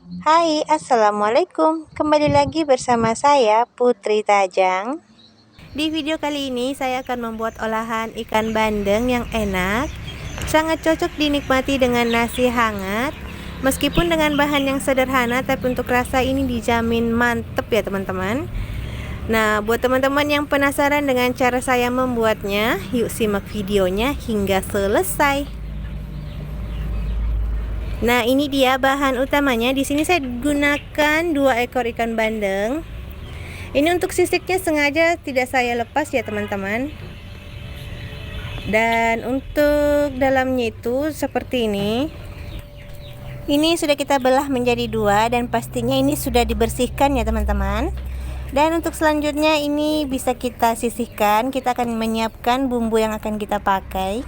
Hai, Assalamualaikum. Kembali lagi bersama saya, Putri Tajang. Di video kali ini saya akan membuat olahan ikan bandeng yang enak, sangat cocok dinikmati dengan nasi hangat. Meskipun dengan bahan yang sederhana, tapi untuk rasa ini dijamin mantep ya teman-teman. Nah, buat teman-teman yang penasaran dengan cara saya membuatnya, yuk simak videonya hingga selesai. Nah, ini dia bahan utamanya. Di sini saya gunakan 2 ekor ikan bandeng. Ini untuk sisiknya sengaja tidak saya lepas ya teman-teman. Dan untuk dalamnya itu seperti ini. Ini sudah kita belah menjadi 2 dan pastinya ini sudah dibersihkan ya teman-teman. Dan untuk selanjutnya ini bisa kita sisihkan. Kita akan menyiapkan bumbu yang akan kita pakai.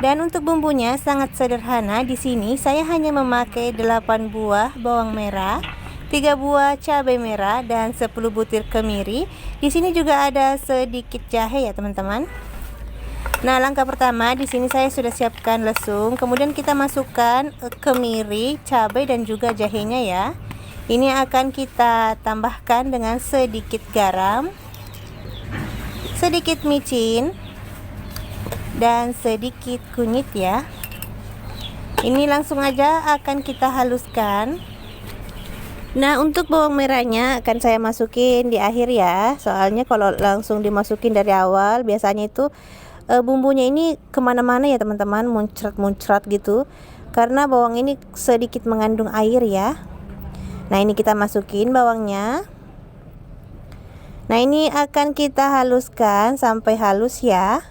Dan untuk bumbunya sangat sederhana. Di sini saya hanya memakai 8 buah bawang merah, 3 buah cabai merah dan 10 butir kemiri. Di sini juga ada sedikit jahe ya teman-teman. Nah, langkah pertama di sini saya sudah siapkan lesung. Kemudian kita masukkan kemiri, cabai dan juga jahenya ya. Ini akan kita tambahkan dengan sedikit garam, sedikit micin dan sedikit kunyit ya. Ini langsung aja akan kita haluskan. Nah, untuk bawang merahnya akan saya masukin di akhir ya. Soalnya kalau langsung dimasukin dari awal biasanya itu bumbunya ini kemana-mana ya teman-teman, muncrat-muncrat gitu. Karena bawang ini sedikit mengandung air ya. Nah, ini kita masukin bawangnya. Nah, ini akan kita haluskan sampai halus ya.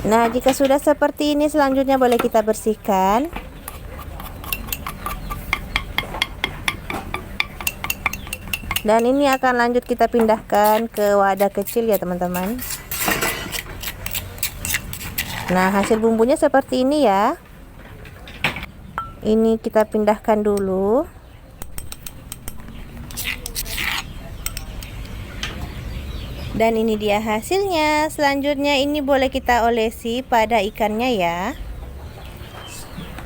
Nah, jika sudah seperti ini selanjutnya boleh kita bersihkan. Dan ini akan lanjut kita pindahkan ke wadah kecil ya teman-teman. Nah, hasil bumbunya seperti ini ya. Ini kita pindahkan dulu. Dan ini dia hasilnya. Selanjutnya ini boleh kita olesi pada ikannya ya.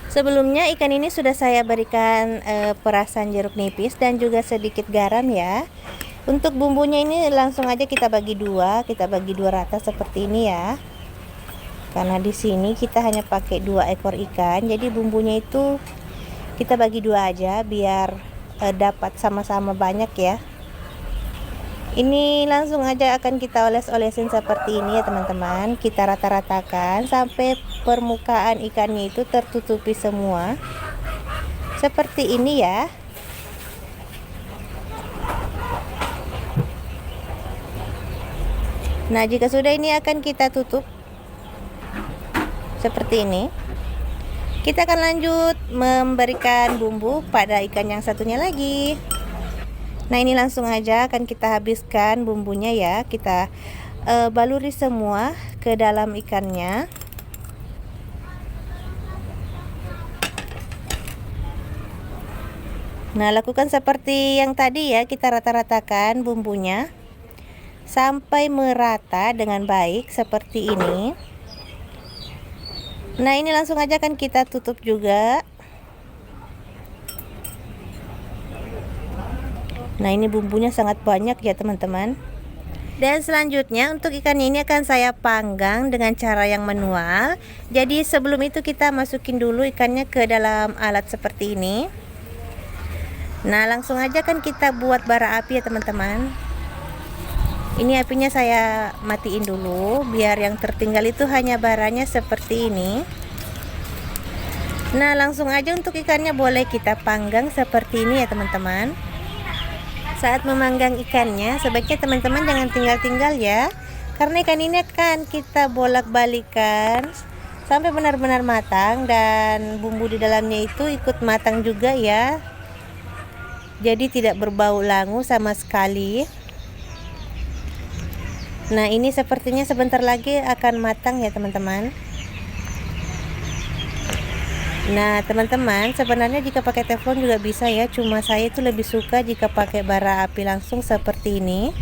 Sebelumnya ikan ini sudah saya berikan perasan jeruk nipis dan juga sedikit garam ya. Untuk bumbunya ini langsung aja kita bagi 2, kita bagi 2 rata seperti ini ya. Karena di sini kita hanya pakai 2 ekor ikan, jadi bumbunya itu kita bagi 2 aja biar dapat sama-sama banyak ya. Ini langsung aja akan kita oles-olesin seperti ini ya teman-teman. Kita rata-ratakan sampai permukaan ikannya itu tertutupi semua. Seperti ini ya. Nah, jika sudah ini akan kita tutup seperti ini. Kita akan lanjut memberikan bumbu pada ikan yang satunya lagi. Nah, ini langsung aja akan kita habiskan bumbunya ya. Kita baluri semua ke dalam ikannya. Nah, lakukan seperti yang tadi ya. Kita rata-ratakan bumbunya sampai merata dengan baik seperti ini. Nah, ini langsung aja akan kita tutup juga. Nah, ini bumbunya sangat banyak ya teman-teman. Dan selanjutnya untuk ikannya ini akan saya panggang dengan cara yang manual. Jadi sebelum itu kita masukin dulu ikannya ke dalam alat seperti ini. Nah, langsung aja kan kita buat bara api ya teman-teman. Ini apinya saya matiin dulu biar yang tertinggal itu hanya baranya seperti ini. Nah, langsung aja untuk ikannya boleh kita panggang seperti ini ya teman-teman. Saat memanggang ikannya sebaiknya teman-teman jangan tinggal-tinggal ya, karena ikan ini akan kita bolak-balikan sampai benar-benar matang dan bumbu di dalamnya itu ikut matang juga ya, jadi tidak berbau langu sama sekali. Nah, ini sepertinya sebentar lagi akan matang ya teman-teman. Nah teman-teman, sebenarnya jika pakai teflon juga bisa ya, cuma saya itu lebih suka jika pakai bara api langsung seperti ini.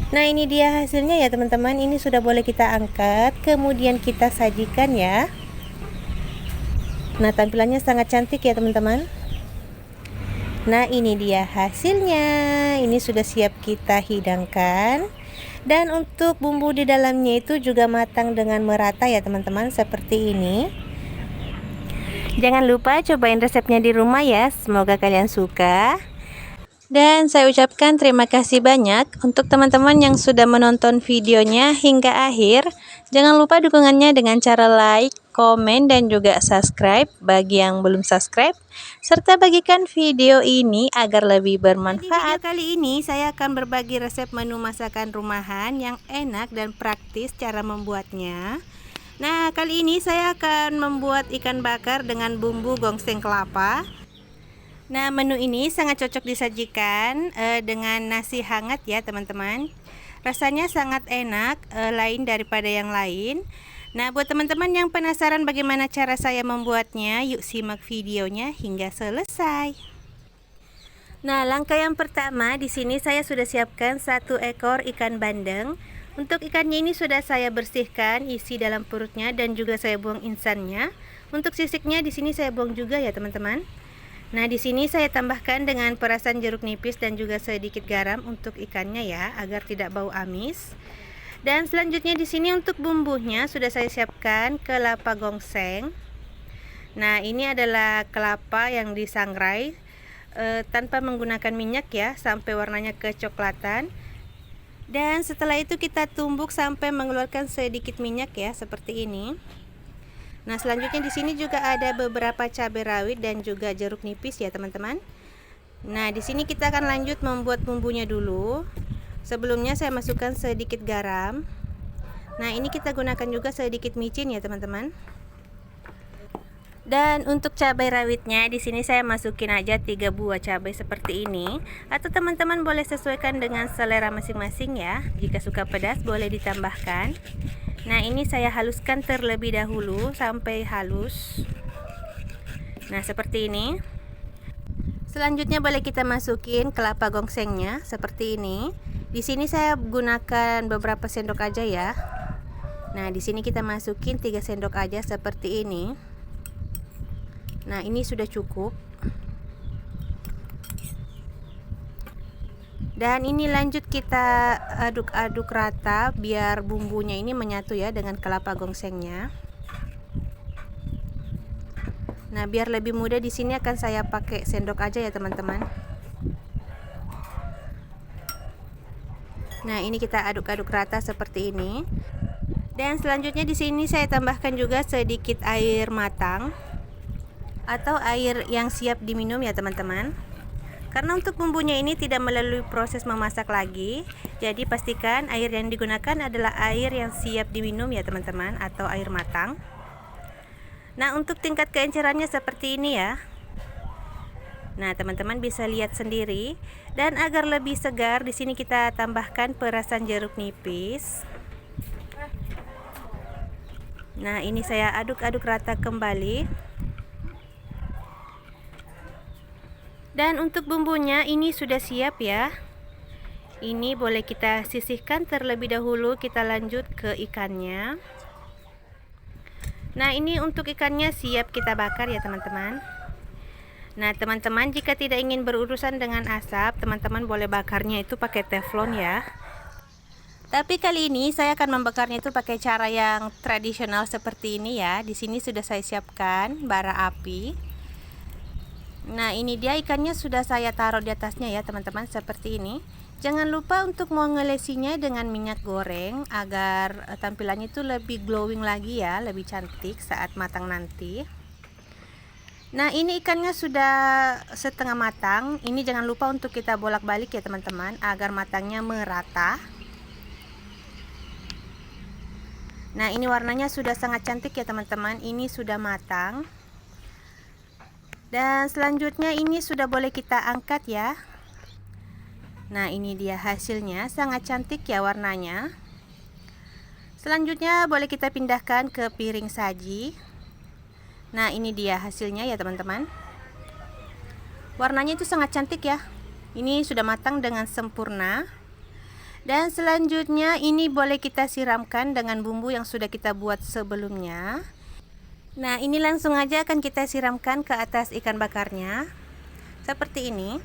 Nah, ini dia hasilnya ya teman-teman. Ini sudah boleh kita angkat, kemudian kita sajikan ya. Nah, tampilannya sangat cantik ya teman-teman. Nah, ini dia hasilnya. Ini sudah siap kita hidangkan. Dan untuk bumbu di dalamnya itu juga matang dengan merata ya teman-teman, seperti ini. Jangan lupa cobain resepnya di rumah ya. Semoga kalian suka. Dan saya ucapkan terima kasih banyak untuk teman-teman yang sudah menonton videonya hingga akhir. Jangan lupa dukungannya dengan cara like, komen, dan juga subscribe bagi yang belum subscribe. Serta bagikan video ini agar lebih bermanfaat. Di video kali ini saya akan berbagi resep menu masakan rumahan yang enak dan praktis cara membuatnya. Nah, kali ini saya akan membuat ikan bakar dengan bumbu gongseng kelapa. Nah, menu ini sangat cocok disajikan dengan nasi hangat ya teman-teman. Rasanya sangat enak, lain daripada yang lain. Nah, buat teman-teman yang penasaran bagaimana cara saya membuatnya, yuk simak videonya hingga selesai. Nah, langkah yang pertama di sini saya sudah siapkan 1 ekor ikan bandeng. Untuk ikannya ini sudah saya bersihkan isi dalam perutnya dan juga saya buang insannya. Untuk sisiknya di sini saya buang juga ya teman-teman. Nah, di sini saya tambahkan dengan perasan jeruk nipis dan juga sedikit garam untuk ikannya ya, agar tidak bau amis. Dan selanjutnya di sini untuk bumbunya sudah saya siapkan kelapa gongseng. Nah, ini adalah kelapa yang disangrai tanpa menggunakan minyak ya, sampai warnanya kecoklatan. Dan setelah itu kita tumbuk sampai mengeluarkan sedikit minyak ya, seperti ini. Nah, selanjutnya di sini juga ada beberapa cabai rawit dan juga jeruk nipis ya teman-teman. Nah, di sini kita akan lanjut membuat bumbunya dulu. Sebelumnya saya masukkan sedikit garam. Nah, ini kita gunakan juga sedikit micin ya teman-teman. Dan untuk cabai rawitnya di sini saya masukin aja 3 buah cabai seperti ini. Atau teman-teman boleh sesuaikan dengan selera masing-masing ya. Jika suka pedas boleh ditambahkan. Nah, ini saya haluskan terlebih dahulu sampai halus. Nah, seperti ini. Selanjutnya boleh kita masukin kelapa gongsengnya seperti ini. Di sini saya gunakan beberapa sendok aja ya. Nah, di sini kita masukin 3 sendok aja seperti ini. Nah, ini sudah cukup. Dan ini lanjut kita aduk-aduk rata biar bumbunya ini menyatu ya dengan kelapa gongsengnya. Nah, biar lebih mudah di sini akan saya pakai sendok aja ya teman-teman. Nah, ini kita aduk-aduk rata seperti ini. Dan selanjutnya di sini saya tambahkan juga sedikit air matang atau air yang siap diminum ya teman-teman. Karena untuk bumbunya ini tidak melalui proses memasak lagi, jadi pastikan air yang digunakan adalah air yang siap diminum ya teman-teman, atau air matang. Nah, untuk tingkat keencerannya seperti ini ya. Nah, teman-teman bisa lihat sendiri. Dan agar lebih segar, di sini kita tambahkan perasan jeruk nipis. Nah, ini saya aduk-aduk rata kembali. Dan untuk bumbunya ini sudah siap ya. Ini boleh kita sisihkan terlebih dahulu, kita lanjut ke ikannya. Nah, ini untuk ikannya siap kita bakar ya teman-teman. Nah, teman-teman jika tidak ingin berurusan dengan asap, teman-teman boleh bakarnya itu pakai teflon ya. Tapi kali ini saya akan membakarnya itu pakai cara yang tradisional seperti ini ya. Di sini sudah saya siapkan bara api. Nah, ini dia ikannya sudah saya taruh di atasnya ya teman-teman, seperti ini. Jangan lupa untuk mengelesinya dengan minyak goreng agar tampilannya itu lebih glowing lagi ya, lebih cantik saat matang nanti. Nah, ini ikannya sudah setengah matang. Ini jangan lupa untuk kita bolak-balik ya teman-teman, agar matangnya merata. Nah, ini warnanya sudah sangat cantik ya teman-teman. Ini sudah matang. Dan selanjutnya ini sudah boleh kita angkat ya. Nah, ini dia hasilnya, sangat cantik ya warnanya. Selanjutnya boleh kita pindahkan ke piring saji. Nah, ini dia hasilnya ya teman-teman. Warnanya itu sangat cantik ya. Ini sudah matang dengan sempurna. Dan selanjutnya ini boleh kita siramkan dengan bumbu yang sudah kita buat sebelumnya. Nah, ini langsung aja akan kita siramkan ke atas ikan bakarnya seperti ini.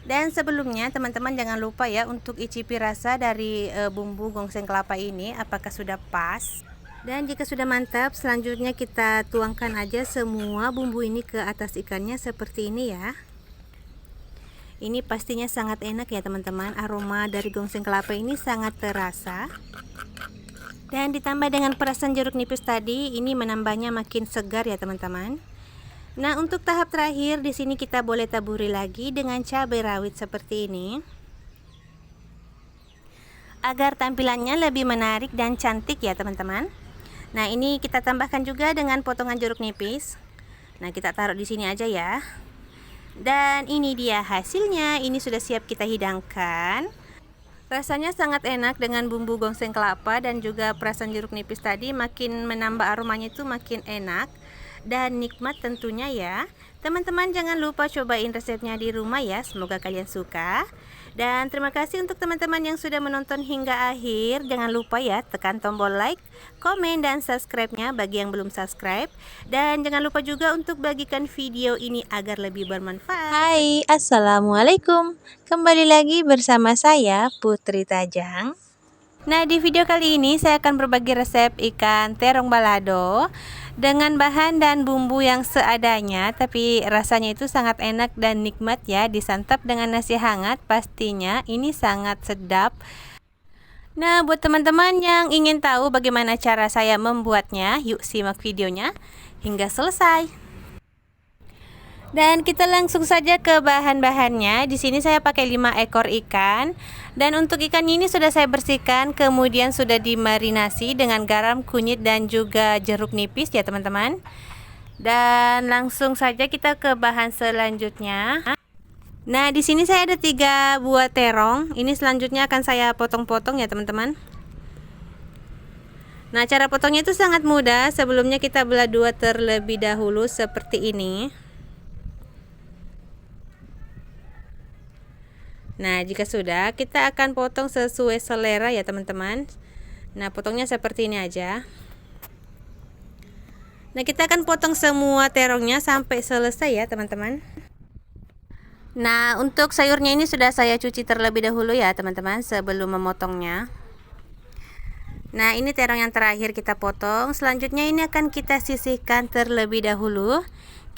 Dan sebelumnya teman-teman jangan lupa ya untuk icipi rasa dari bumbu gongseng kelapa ini apakah sudah pas. Dan jika sudah mantap, selanjutnya kita tuangkan aja semua bumbu ini ke atas ikannya seperti ini ya. Ini pastinya sangat enak ya teman-teman, aroma dari gongseng kelapa ini sangat terasa. Dan ditambah dengan perasan jeruk nipis tadi, ini menambahnya makin segar ya teman-teman. Nah, untuk tahap terakhir di sini kita boleh taburi lagi dengan cabai rawit seperti ini. Agar tampilannya lebih menarik dan cantik ya teman-teman. Nah, ini kita tambahkan juga dengan potongan jeruk nipis. Nah, kita taruh di sini aja ya. Dan ini dia hasilnya, ini sudah siap kita hidangkan. Rasanya sangat enak dengan bumbu gongseng kelapa dan juga perasan jeruk nipis tadi, makin menambah aromanya itu makin enak dan nikmat tentunya ya. Teman-teman jangan lupa cobain resepnya di rumah ya, semoga kalian suka. Dan terima kasih untuk teman-teman yang sudah menonton hingga akhir. Jangan lupa ya tekan tombol like, komen, dan subscribe-nya bagi yang belum subscribe. Dan jangan lupa juga untuk bagikan video ini agar lebih bermanfaat. Hai, Assalamualaikum. Kembali lagi bersama saya, Putri Tajang. Nah, di video kali ini saya akan berbagi resep ikan terong balado dengan bahan dan bumbu yang seadanya, tapi rasanya itu sangat enak dan nikmat ya. Disantap dengan nasi hangat, pastinya ini sangat sedap. Nah, buat teman-teman yang ingin tahu bagaimana cara saya membuatnya, yuk simak videonya hingga selesai. Dan kita langsung saja ke bahan-bahannya. Di sini saya pakai 5 ekor ikan. Dan untuk ikan ini sudah saya bersihkan, kemudian sudah dimarinasi dengan garam, kunyit, dan juga jeruk nipis ya teman-teman. Dan langsung saja kita ke bahan selanjutnya. Nah, di sini saya ada 3 buah terong. Ini selanjutnya akan saya potong-potong ya teman-teman. Nah, cara potongnya itu sangat mudah. Sebelumnya kita belah 2 terlebih dahulu seperti ini. Nah, jika sudah, kita akan potong sesuai selera ya teman-teman. Nah, potongnya seperti ini aja. Nah, kita akan potong semua terongnya sampai selesai ya teman-teman. Nah, untuk sayurnya ini sudah saya cuci terlebih dahulu ya teman-teman sebelum memotongnya. Nah, ini terong yang terakhir kita potong. Selanjutnya ini akan kita sisihkan terlebih dahulu.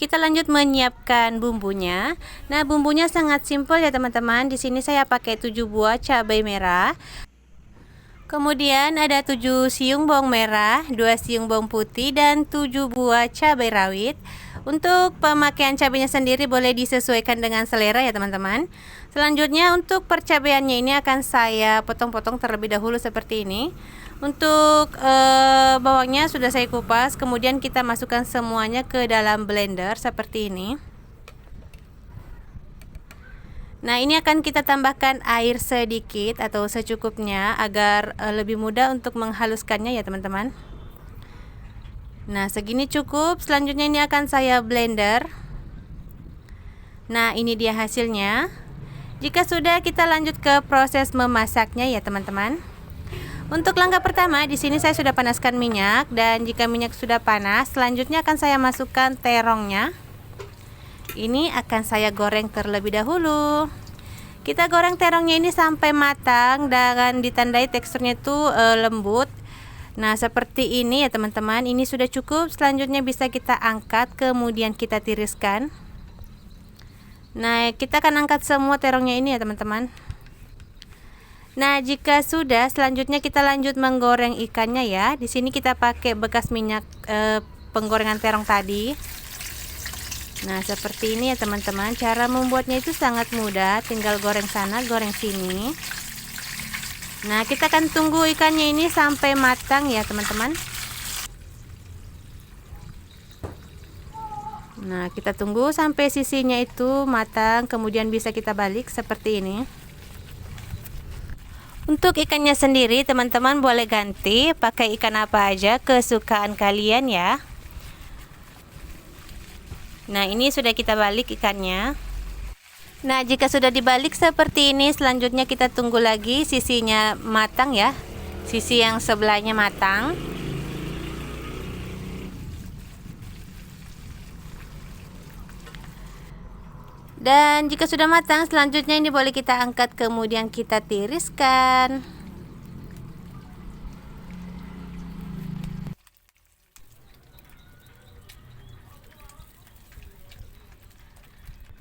Kita lanjut menyiapkan bumbunya. Nah, bumbunya sangat simpel ya teman-teman. Di sini saya pakai 7 buah cabai merah. Kemudian ada 7 siung bawang merah, 2 siung bawang putih, dan 7 buah cabai rawit. Untuk pemakaian cabainya sendiri boleh disesuaikan dengan selera ya teman-teman. Selanjutnya untuk percabaiannya ini akan saya potong-potong terlebih dahulu seperti ini. Untuk bawangnya sudah saya kupas, kemudian kita masukkan semuanya ke dalam blender seperti ini. Nah, ini akan kita tambahkan air sedikit atau secukupnya agar lebih mudah untuk menghaluskannya ya teman-teman. Nah, segini cukup. Selanjutnya ini akan saya blender. Nah, ini dia hasilnya. Jika sudah, kita lanjut ke proses memasaknya ya teman-teman. Untuk langkah pertama, di sini saya sudah panaskan minyak, dan jika minyak sudah panas, selanjutnya akan saya masukkan terongnya. Ini akan saya goreng terlebih dahulu. Kita goreng terongnya ini sampai matang dan ditandai teksturnya itu lembut. Nah, seperti ini ya teman-teman. Ini sudah cukup. Selanjutnya bisa kita angkat, kemudian kita tiriskan. Nah, kita akan angkat semua terongnya ini ya teman-teman. Nah, jika sudah, selanjutnya kita lanjut menggoreng ikannya ya. Di sini kita pakai bekas minyak penggorengan terong tadi. Nah, seperti ini ya teman-teman. Cara membuatnya itu sangat mudah, tinggal goreng sana, goreng sini. Nah, kita akan tunggu ikannya ini sampai matang ya teman-teman. Nah, kita tunggu sampai sisinya itu matang, kemudian bisa kita balik seperti ini. Untuk ikannya sendiri teman-teman boleh ganti pakai ikan apa aja kesukaan kalian ya. Nah, ini sudah kita balik ikannya. Nah, jika sudah dibalik seperti ini, selanjutnya kita tunggu lagi sisinya matang ya. Sisi yang sebelahnya matang. Dan jika sudah matang, selanjutnya ini boleh kita angkat kemudian kita tiriskan.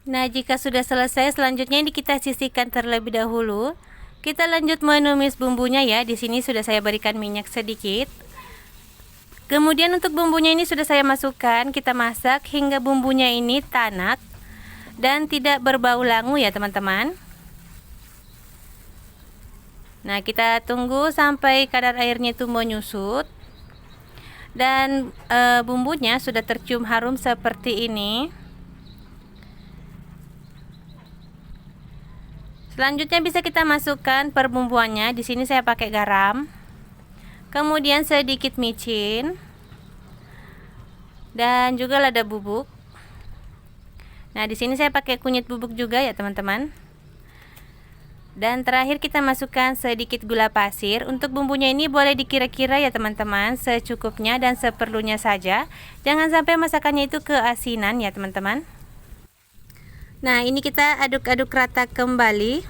Nah, jika sudah selesai, selanjutnya ini kita sisihkan terlebih dahulu. Kita lanjut menumis bumbunya ya. Di sini sudah saya berikan minyak sedikit. Kemudian untuk bumbunya ini sudah saya masukkan, kita masak hingga bumbunya ini tanak dan tidak berbau langu ya teman-teman. Nah, kita tunggu sampai kadar airnya itu menyusut dan bumbunya sudah tercium harum seperti ini. Selanjutnya bisa kita masukkan perbumbuannya. Di sini saya pakai garam, kemudian sedikit micin dan juga lada bubuk. Nah, di sini saya pakai kunyit bubuk juga ya teman-teman. Dan terakhir kita masukkan sedikit gula pasir. Untuk bumbunya ini boleh dikira-kira ya teman-teman, secukupnya dan seperlunya saja. Jangan sampai masakannya itu keasinan ya teman-teman. Nah, ini kita aduk-aduk rata kembali.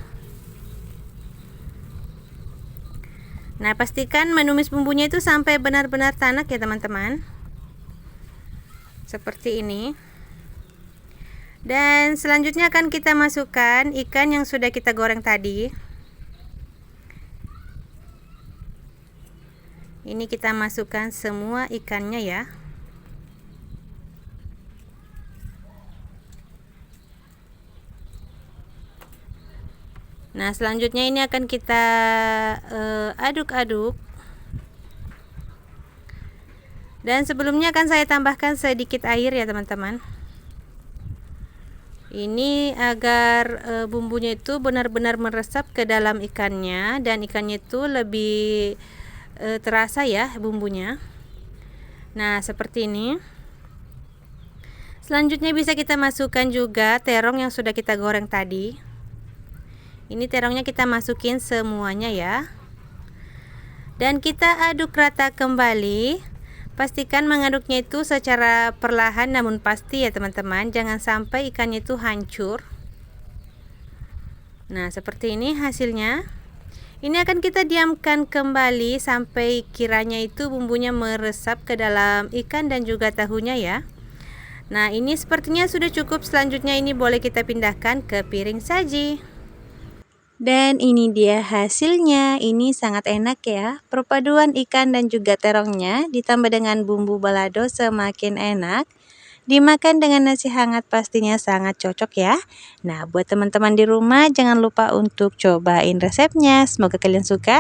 Nah, pastikan menumis bumbunya itu sampai benar-benar tanak ya teman-teman. Seperti ini. Dan selanjutnya akan kita masukkan ikan yang sudah kita goreng tadi. Ini kita masukkan semua ikannya ya. Nah, selanjutnya ini akan kita aduk-aduk. Dan sebelumnya akan saya tambahkan sedikit air ya teman-teman. Ini agar bumbunya itu benar-benar meresap ke dalam ikannya dan ikannya itu lebih terasa ya bumbunya. Nah, seperti ini. Selanjutnya bisa kita masukkan juga terong yang sudah kita goreng tadi. Ini terongnya kita masukin semuanya ya. Dan kita aduk rata kembali. Pastikan mengaduknya itu secara perlahan namun pasti ya teman-teman. Jangan sampai ikannya itu hancur. Nah, seperti ini hasilnya. Ini akan kita diamkan kembali sampai kiranya itu bumbunya meresap ke dalam ikan dan juga tahunya ya. Nah, ini sepertinya sudah cukup. Selanjutnya ini boleh kita pindahkan ke piring saji. Dan ini dia hasilnya. Ini sangat enak ya. Perpaduan ikan dan juga terongnya ditambah dengan bumbu balado semakin enak. Dimakan dengan nasi hangat pastinya sangat cocok ya. Nah, buat teman-teman di rumah jangan lupa untuk cobain resepnya. Semoga kalian suka.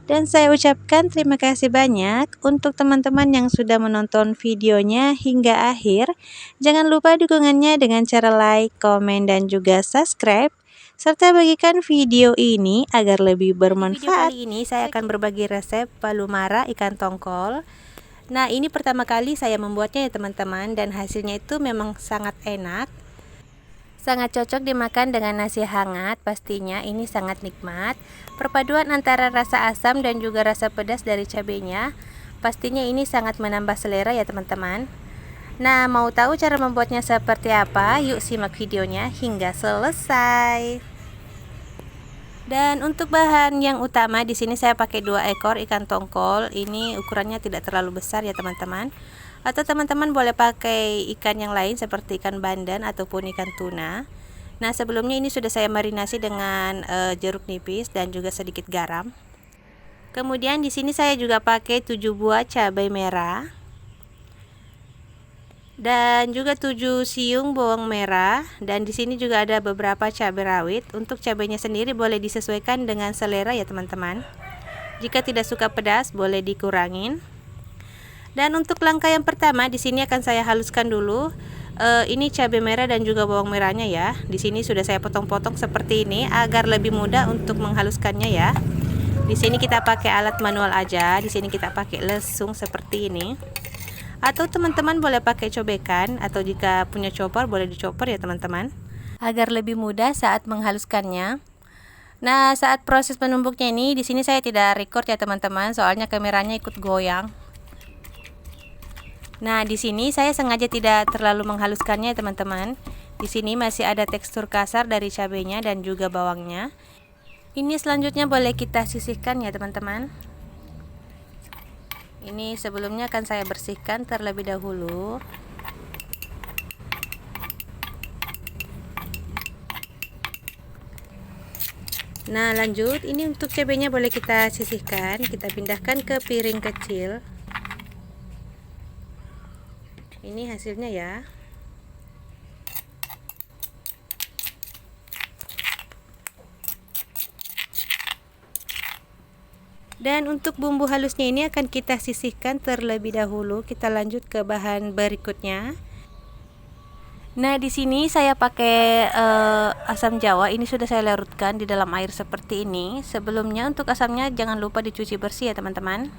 Dan saya ucapkan terima kasih banyak untuk teman-teman yang sudah menonton videonya hingga akhir. Jangan lupa dukungannya dengan cara like, komen, dan juga subscribe. Serta bagikan video ini agar lebih bermanfaat. Di video kali ini saya akan berbagi resep palu mara ikan tongkol. Nah, ini pertama kali saya membuatnya ya teman-teman, dan hasilnya itu memang sangat enak. Sangat cocok dimakan dengan nasi hangat, pastinya ini sangat nikmat. Perpaduan antara rasa asam dan juga rasa pedas dari cabenya, pastinya ini sangat menambah selera ya teman-teman. Nah, mau tahu cara membuatnya seperti apa? Yuk simak videonya hingga selesai. Dan untuk bahan yang utama di sini saya pakai 2 ekor ikan tongkol. Ini ukurannya tidak terlalu besar ya teman-teman. Atau teman-teman boleh pakai ikan yang lain seperti ikan bandan ataupun ikan tuna. Nah, sebelumnya ini sudah saya marinasi dengan jeruk nipis dan juga sedikit garam. Kemudian di sini saya juga pakai 7 buah cabai merah. Dan juga 7 siung bawang merah, dan di sini juga ada beberapa cabai rawit. Untuk cabainya sendiri boleh disesuaikan dengan selera ya teman-teman. Jika tidak suka pedas boleh dikurangin. Dan untuk langkah yang pertama di sini akan saya haluskan dulu. Ini cabai merah dan juga bawang merahnya ya. Di sini sudah saya potong-potong seperti ini agar lebih mudah untuk menghaluskannya ya. Di sini kita pakai alat manual aja. Di sini kita pakai lesung seperti ini. Atau teman-teman boleh pakai cobekan, atau jika punya chopper boleh dicopper ya teman-teman, agar lebih mudah saat menghaluskannya. Nah, saat proses penumbuknya ini di sini saya tidak record ya teman-teman, soalnya kameranya ikut goyang. Nah, di sini saya sengaja tidak terlalu menghaluskannya ya teman-teman. Di sini masih ada tekstur kasar dari cabenya dan juga bawangnya. Ini selanjutnya boleh kita sisihkan ya teman-teman. Ini sebelumnya akan saya bersihkan terlebih dahulu. Nah lanjut, ini untuk cabenya boleh kita sisihkan, kita pindahkan ke piring kecil. Ini hasilnya ya. Dan untuk bumbu halusnya ini akan kita sisihkan terlebih dahulu. Kita lanjut ke bahan berikutnya. Nah, di sini saya pakai asam jawa. Ini sudah saya larutkan di dalam air seperti ini. Sebelumnya untuk asamnya jangan lupa dicuci bersih ya, teman-teman.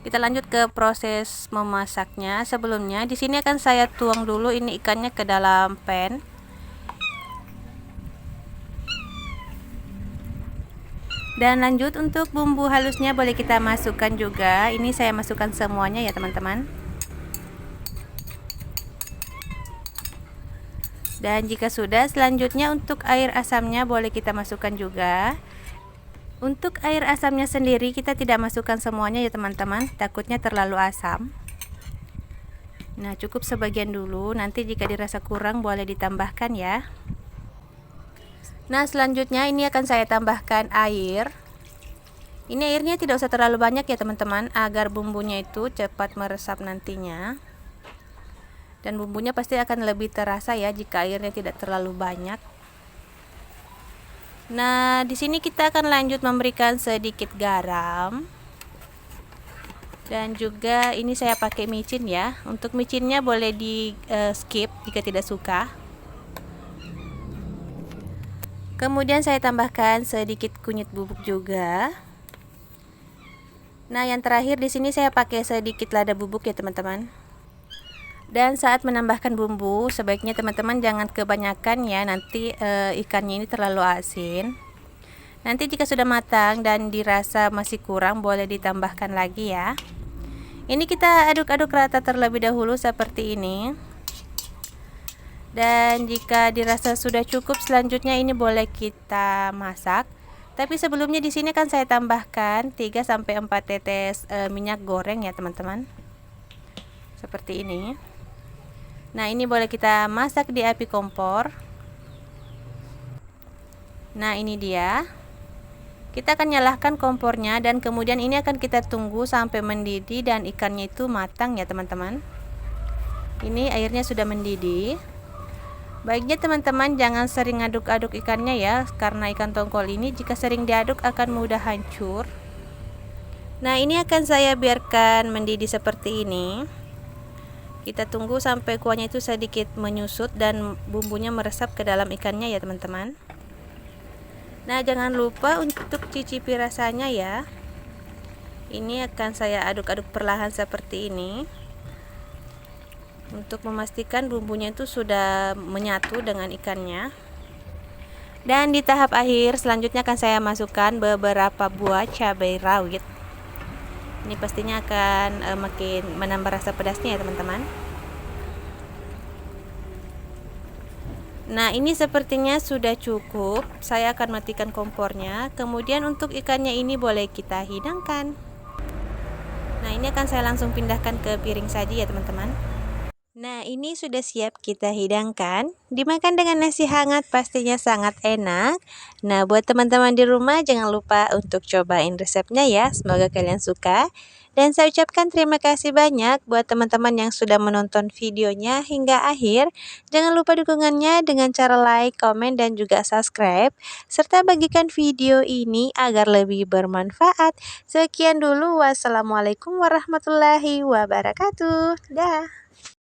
Kita lanjut ke proses memasaknya. Sebelumnya di sini akan saya tuang dulu ini ikannya ke dalam pan. Dan lanjut untuk bumbu halusnya boleh kita masukkan juga. Ini saya masukkan semuanya ya teman-teman. Dan jika sudah, selanjutnya untuk air asamnya boleh kita masukkan juga. Untuk air asamnya sendiri kita tidak masukkan semuanya ya teman-teman, takutnya terlalu asam. Nah, cukup sebagian dulu, nanti jika dirasa kurang boleh ditambahkan ya. Nah, selanjutnya ini akan saya tambahkan air. Ini airnya tidak usah terlalu banyak ya teman-teman, agar bumbunya itu cepat meresap nantinya. Dan bumbunya pasti akan lebih terasa ya jika airnya tidak terlalu banyak. Nah, di sini kita akan lanjut memberikan sedikit garam. Dan juga ini saya pakai micin ya. Untuk micinnya boleh di skip jika tidak suka. Kemudian saya tambahkan sedikit kunyit bubuk juga. Nah, yang terakhir di sini saya pakai sedikit lada bubuk ya teman-teman. Dan saat menambahkan bumbu, sebaiknya teman-teman jangan kebanyakan ya, nanti ikannya ini terlalu asin. Nanti jika sudah matang dan dirasa masih kurang, boleh ditambahkan lagi ya. Ini kita aduk-aduk rata terlebih dahulu seperti ini. Dan jika dirasa sudah cukup, selanjutnya ini boleh kita masak. Tapi sebelumnya di sini kan saya tambahkan 3-4 tetes minyak goreng ya teman-teman. Seperti ini. Nah, ini boleh kita masak di api kompor. Nah, ini dia. Kita akan nyalakan kompornya dan kemudian ini akan kita tunggu sampai mendidih dan ikannya itu matang ya teman-teman. Ini airnya sudah mendidih. Baiknya teman-teman jangan sering aduk-aduk ikannya ya, karena ikan tongkol ini jika sering diaduk akan mudah hancur. Nah, ini akan saya biarkan mendidih seperti ini. Kita tunggu sampai kuahnya itu sedikit menyusut dan bumbunya meresap ke dalam ikannya ya teman-teman. Nah, jangan lupa untuk cicipi rasanya ya. Ini akan saya aduk-aduk perlahan seperti ini. Untuk memastikan bumbunya itu sudah menyatu dengan ikannya. Dan di tahap akhir selanjutnya akan saya masukkan beberapa buah cabai rawit. Ini pastinya akan makin menambah rasa pedasnya ya teman-teman. Nah, ini sepertinya sudah cukup. Saya akan matikan kompornya. Kemudian untuk ikannya ini boleh kita hidangkan. Nah, ini akan saya langsung pindahkan ke piring saji ya teman-teman. Nah, ini sudah siap kita hidangkan. Dimakan dengan nasi hangat pastinya sangat enak. Nah, buat teman-teman di rumah jangan lupa untuk cobain resepnya ya. Semoga kalian suka. Dan saya ucapkan terima kasih banyak buat teman-teman yang sudah menonton videonya hingga akhir. Jangan lupa dukungannya dengan cara like, komen, dan juga subscribe. Serta bagikan video ini agar lebih bermanfaat. Sekian dulu. Wassalamualaikum warahmatullahi wabarakatuh. Dah.